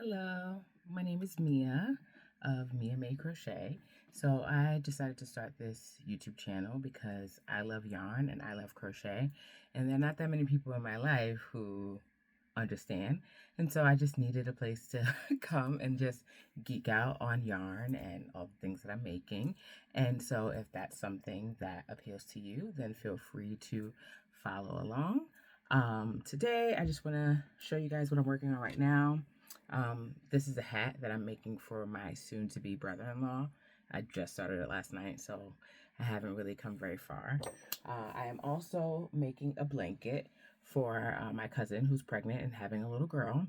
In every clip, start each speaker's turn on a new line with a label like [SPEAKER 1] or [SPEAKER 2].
[SPEAKER 1] Hello, my name is Mia of Mia May Crochet. So I decided to start this YouTube channel because I love yarn and I love crochet, and there are not that many people in my life who understand. And so I just needed a place to come and just geek out on yarn and all the things that I'm making. And so if that's something that appeals to you, then feel free to follow along. Today I just want to show you guys what I'm working on right now. This is a hat that I'm making for my soon-to-be brother-in-law. I just started it last night, so I haven't really come very far. I am also making a blanket for my cousin who's pregnant and having a little girl.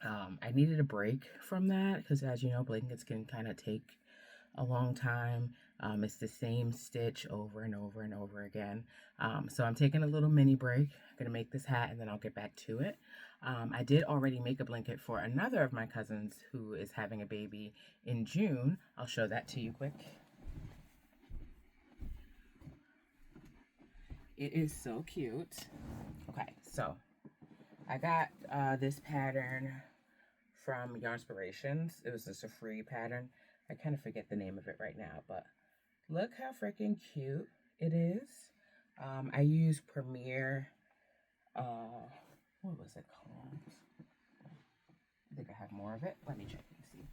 [SPEAKER 1] I needed a break from that because, as you know, blankets can kind of take a long time. It's the same stitch over and over and over again. So I'm taking a little mini break. I'm going to make this hat and then I'll get back to it. I did already make a blanket for another of my cousins who is having a baby in June. I'll show that to you quick. It is so cute. Okay, so I got this pattern from Yarnspirations. It was just a free pattern. I kind of forget the name of it right now, but look how freaking cute it is. I use Premier, what was it called? I think I have more of it. Let me check and see.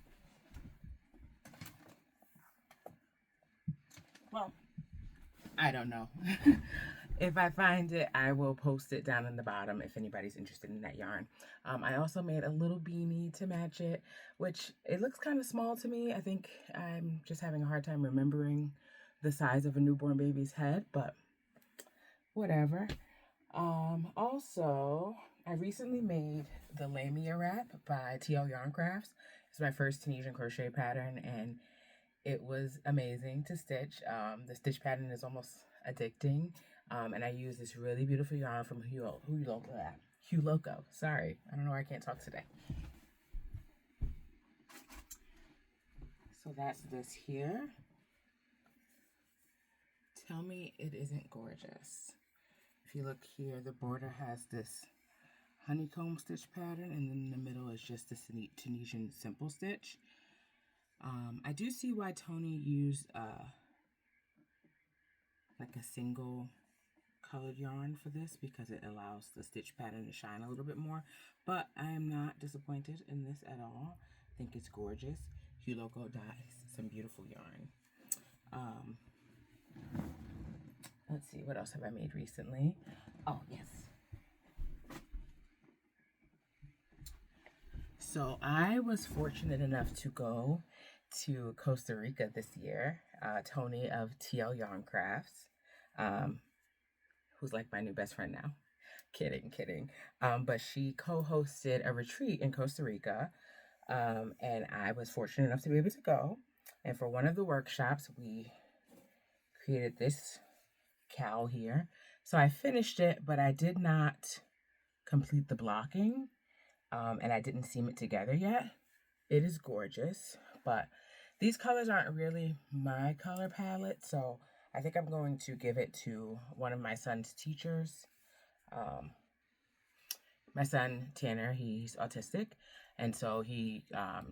[SPEAKER 1] Well, I don't know. If I find it, I will post it down in the bottom if anybody's interested in that yarn. I also made a little beanie to match it, which it looks kind of small to me. I think I'm just having a hard time remembering the size of a newborn baby's head, but whatever. Also, I recently made the lamia wrap by TL Yarn Crafts. It's my first Tunisian crochet pattern, and it was amazing to stitch. The stitch pattern is almost addicting. And I use this really beautiful yarn from Huloco. Sorry, I don't know why I can't talk today. So that's this here. Tell me it isn't gorgeous. If you look here, the border has this honeycomb stitch pattern, and then in the middle is just this Tunisian simple stitch. I do see why Tony used like a single colored yarn for this because it allows the stitch pattern to shine a little bit more, but I am not disappointed in this at all. I think it's gorgeous. Huloco dyes some beautiful yarn. Let's see, what else have I made recently? Oh, yes. So I was fortunate enough to go to Costa Rica this year. Tony of TL Yarn Crafts, who's like my new best friend now. Kidding. But she co-hosted a retreat in Costa Rica, and I was fortunate enough to be able to go. And for one of the workshops, we created this cowl here. So I finished it, but I did not complete the blocking, and I didn't seam it together yet. It is gorgeous, but these colors aren't really my color palette, so I think I'm going to give it to one of my son's teachers. My son, Tanner, he's autistic, and so he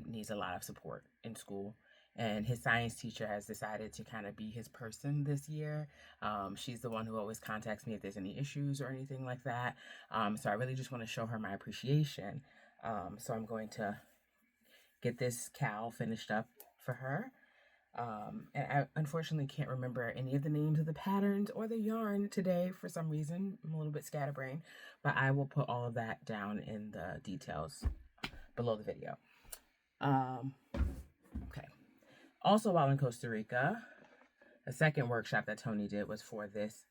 [SPEAKER 1] needs a lot of support in school. And his science teacher has decided to kind of be his person this year. She's the one who always contacts me if there's any issues or anything like that. So I really just want to show her my appreciation. So I'm going to get this cowl finished up for her. And I unfortunately can't remember any of the names of the patterns or the yarn today for some reason. I'm a little bit scatterbrained, but I will put all of that down in the details below the video. Okay. Also, while in Costa Rica, the second workshop that Tony did was for this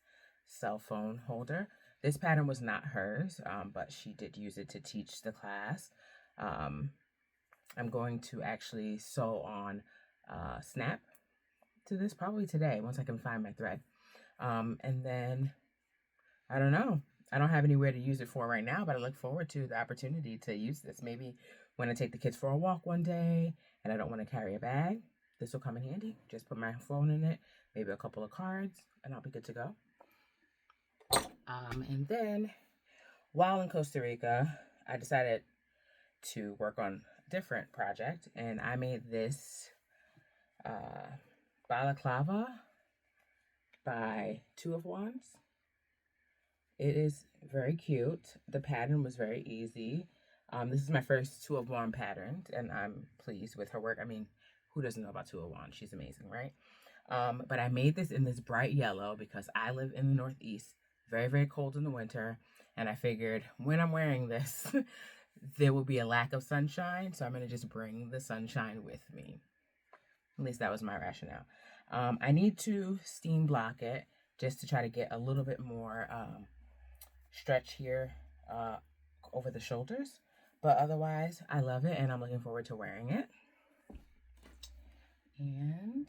[SPEAKER 1] cell phone holder. This pattern was not hers, but she did use it to teach the class. I'm going to actually sew on snap to this probably today once I can find my thread. And then, I don't know. I don't have anywhere to use it for right now, but I look forward to the opportunity to use this. Maybe when I take the kids for a walk one day and I don't want to carry a bag, this will come in handy. Just put my phone in it, maybe a couple of cards, and I'll be good to go. And then, while in Costa Rica, I decided to work on different project, and I made this balaclava by Two of Wands. It is very cute. The pattern was very easy. This is my first Two of Wands pattern, and I'm pleased with her work. I mean, who doesn't know about Two of Wands? She's amazing, right? But I made this in this bright yellow because I live in the Northeast, very, very cold in the winter. And I figured when I'm wearing this, there will be a lack of sunshine. So I'm going to just bring the sunshine with me. At least that was my rationale. I need to steam block it just to try to get a little bit more stretch here over the shoulders. But otherwise, I love it and I'm looking forward to wearing it. And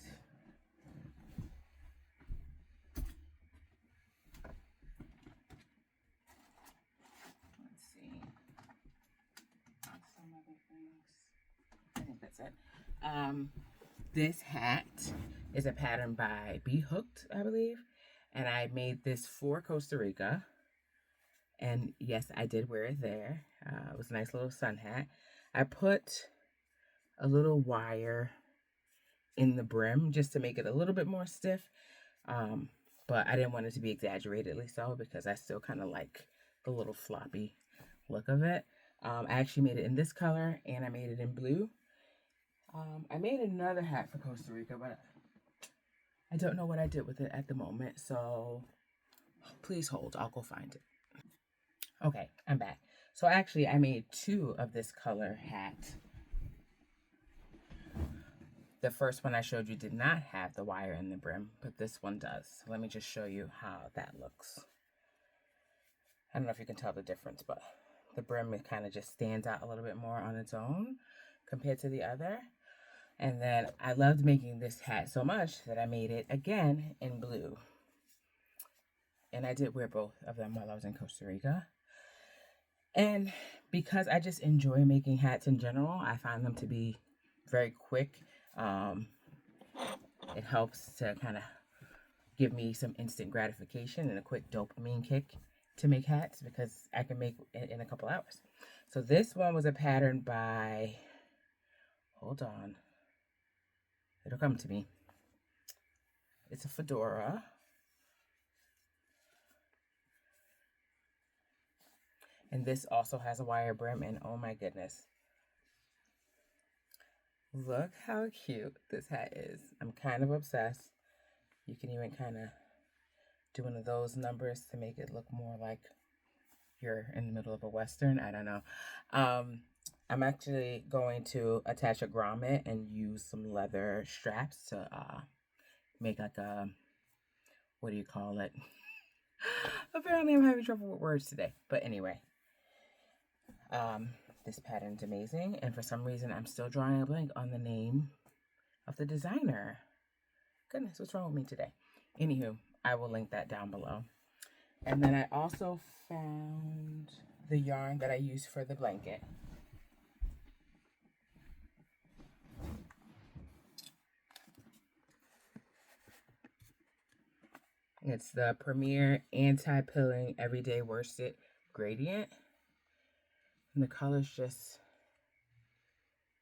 [SPEAKER 1] let's see. Some other things. I think that's it. This hat is a pattern by Be Hooked, I believe. And I made this for Costa Rica. And yes, I did wear it there. It was a nice little sun hat. I put a little wire in the brim just to make it a little bit more stiff. But I didn't want it to be exaggeratedly so because I still kind of like the little floppy look of it. I actually made it in this color and I made it in blue. I made another hat for Costa Rica, but I don't know what I did with it at the moment. So please hold, I'll go find it. Okay, I'm back. So actually I made two of this color hat. The first one I showed you did not have the wire in the brim, but this one does. So let me just show you how that looks. I don't know if you can tell the difference, but the brim, it kind of just stands out a little bit more on its own compared to the other. And then I loved making this hat so much that I made it again in blue. And I did wear both of them while I was in Costa Rica. And because I just enjoy making hats in general, I find them to be very quick. It helps to kind of give me some instant gratification and a quick dopamine kick to make hats because I can make it in a couple hours. So this one was a pattern by, hold on, it'll come to me. It's a fedora. And this also has a wire brim, and oh my goodness. Look how cute this hat is. I'm kind of obsessed. You can even kind of do one of those numbers to make it look more like you're in the middle of a Western. I don't know. I'm actually going to attach a grommet and use some leather straps to make like a, what do you call it? Apparently I'm having trouble with words today. But anyway, this pattern's amazing. And for some reason, I'm still drawing a blank on the name of the designer. Goodness, what's wrong with me today? Anywho, I will link that down below. And then I also found the yarn that I used for the blanket. It's the Premier Anti-Pilling Everyday Worsted Gradient. And the colors just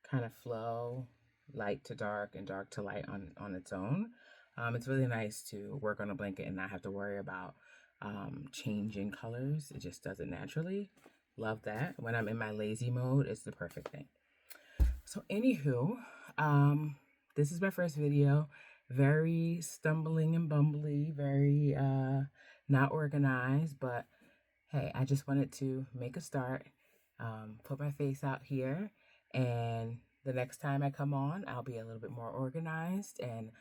[SPEAKER 1] kind of flow light to dark and dark to light on its own. It's really nice to work on a blanket and not have to worry about changing colors. It just does it naturally. Love that. When I'm in my lazy mode, it's the perfect thing. So anywho, this is my first video. Very stumbling and bumbly, very not organized, but hey, I just wanted to make a start, put my face out here, and the next time I come on, I'll be a little bit more organized and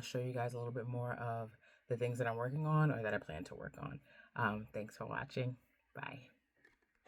[SPEAKER 1] show you guys a little bit more of the things that I'm working on or that I plan to work on. Thanks for watching. Bye.